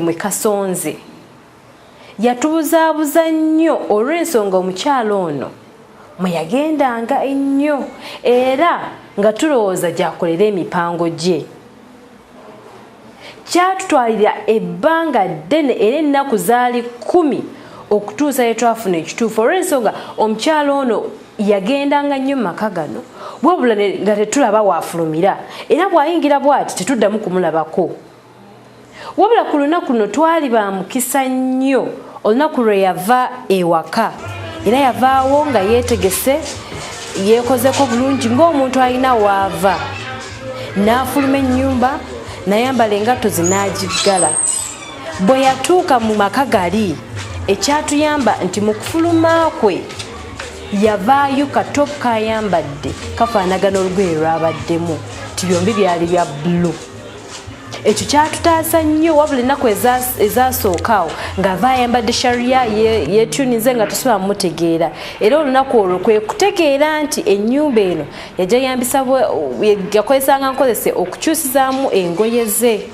mwe Kasonze yatubuzaabuza nnyo olw'ensonga omukyalo ono mwe yagendanga ennyo era nga tulowooza gy'akolera emipango gye. Kyatutwalira ebbanga ddene era ennaku zaali 10 okutuusa lwe twafuna ekituufu olw'ensonga omukyalo ono yagendanga nnyo mu maka gano wabula nga tetulaba waafulumira era bw'ayingira bw'ati tetuddamu kumulabako. Wabula ku lunaku luno twali ba mukisa nnyo olunaku lwe yava ewaka era yavaawo nga yeetegese yeekozeko bulungi ng'omuntu alina waava n'afuluma ennyumba n'ayambala engatto ze n'agiggala. Bwe yatuuka mu maka gali ekyatuyamba nti mu kufuluma kwe yavaayo katopu kayambadde kafaanagana olugoye lwabaddemu nti byombi byali bya bbulu. Ekyo kyatutaasa nnyo wabula ennaku ezasookawo ng'ava ayambadde shariya yeetuunize nga tusobola mumutegeera era olunaku olwo kwe kutegeera nti ennyumba eno yajja yakozesanga nkozese okukyusizaamu engoye ze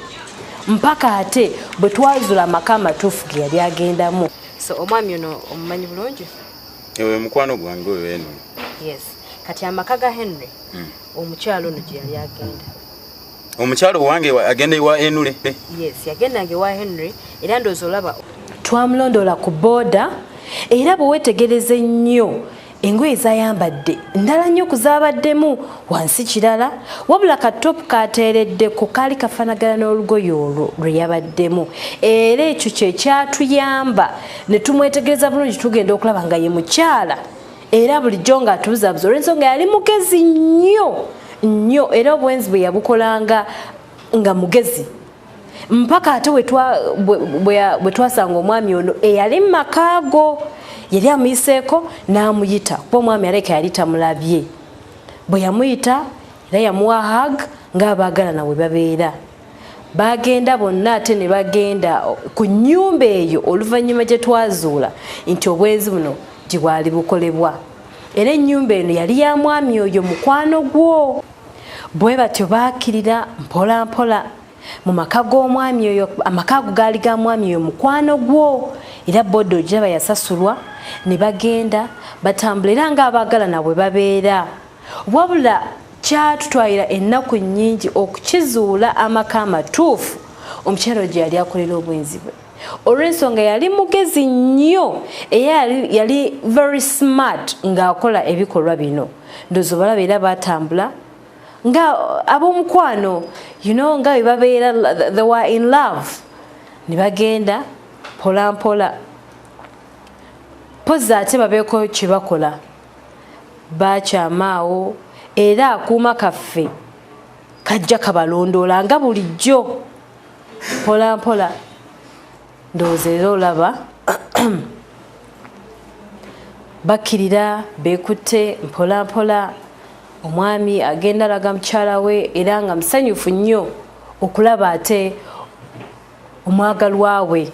mpaka ate bwe twazula amaka amatuufu ge yali agendamu. So omwami ono omumanyi bulungi? Ewe mukwano gwange oyo Henry. Yes. Kati amaka ga Henry omukyalo ono gye yali agenda. Omukyalo wange agenda ewa Henry? Yes, yagendanga ewa Henry era ndowooza olaba twamulondoola ku booda era bwe weetegereze nnyo engoye zayambadde ndala nnyo kuzaabaddemu wansi kirala wabula katopu kateereddeko kaali kafaanagana n'olugoye olwo lwe yabaddemu era ekyo kye kyatuyamba ne tumwetegereza bulungi tugenda okulaba nga ye mukyala era bulijjo ng'atubuzaabuza olw'ensonga yali mugezi nnyo era obwenzi bwe yabukolanga nga mugezi mpaka ate bwe twasanga omwami ono eyali mu maka ago yali amuyiseeko n'amuyita kuba omwami aleka yali tamulabye. Bwe yamuyita era yamuwa hug ng'abaagalana bwe babeera. Bagenda bonna ate ne bagenda ku nnyumba eyo oluvannyuma gye twazuula nti obwenzi buno gye bwali bukolebwa era ennyumba eno yali ya mwami oyo mukwano gwo. Bwe batyo baakirira mpola mpola mu maka g'omwami oyo, amaka ago gaali ga mwami oyo mukwano gwo era bodo ogiraba yasasulwa ne bagenda batambula era ng'abaagalana bwe babeera. Wabula kyatutwalira ennaku nnyingi okukizuula amaka amatuufu omukyalo gye yali akolera obwenzi bwe olw'ensonga yali mugezi nnyo era yali very smart ng'akola ebikolwa bino. Ndowooza balaba era baatambula nga ab'omukwano nga bwe babeera they were in love ne bagenda mpola mpola pozi ate babeeko kye bakola bakyamaawo era akuuma kaffe kajja kabalondoola nga bulijjo mpola mpola. Ndowooza era olaba bakkirira beekutte mpola mpola omwami agenda alaga mukyala we era nga musanyufu nnyo okulaba ate omwagalwa we.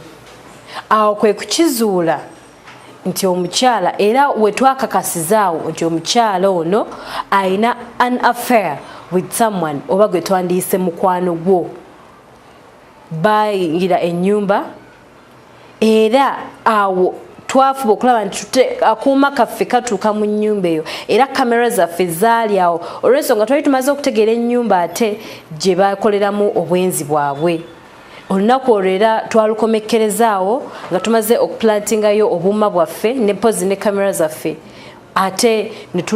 Awo kwe kukizuula nti omukyala era we twakakasizaawo nti omukyala ono ayina an affair with someone oba gwe twandiyise mukwano gwo. Bayingira ennyumba era awo twafuba okulaba nti akuuma kaffe katuuka mu nnyumba eyo era kamera zaffe zaali awo olw'ensonga twali tumaze okutegeera ennyumba ate gye bakoleramu obwenzi bwabwe. Olunaku olwo era twalukomekkerezaawo nga tumaze okuplantingayo obuuma bwaffe ne pozi ne kamera zaffe ate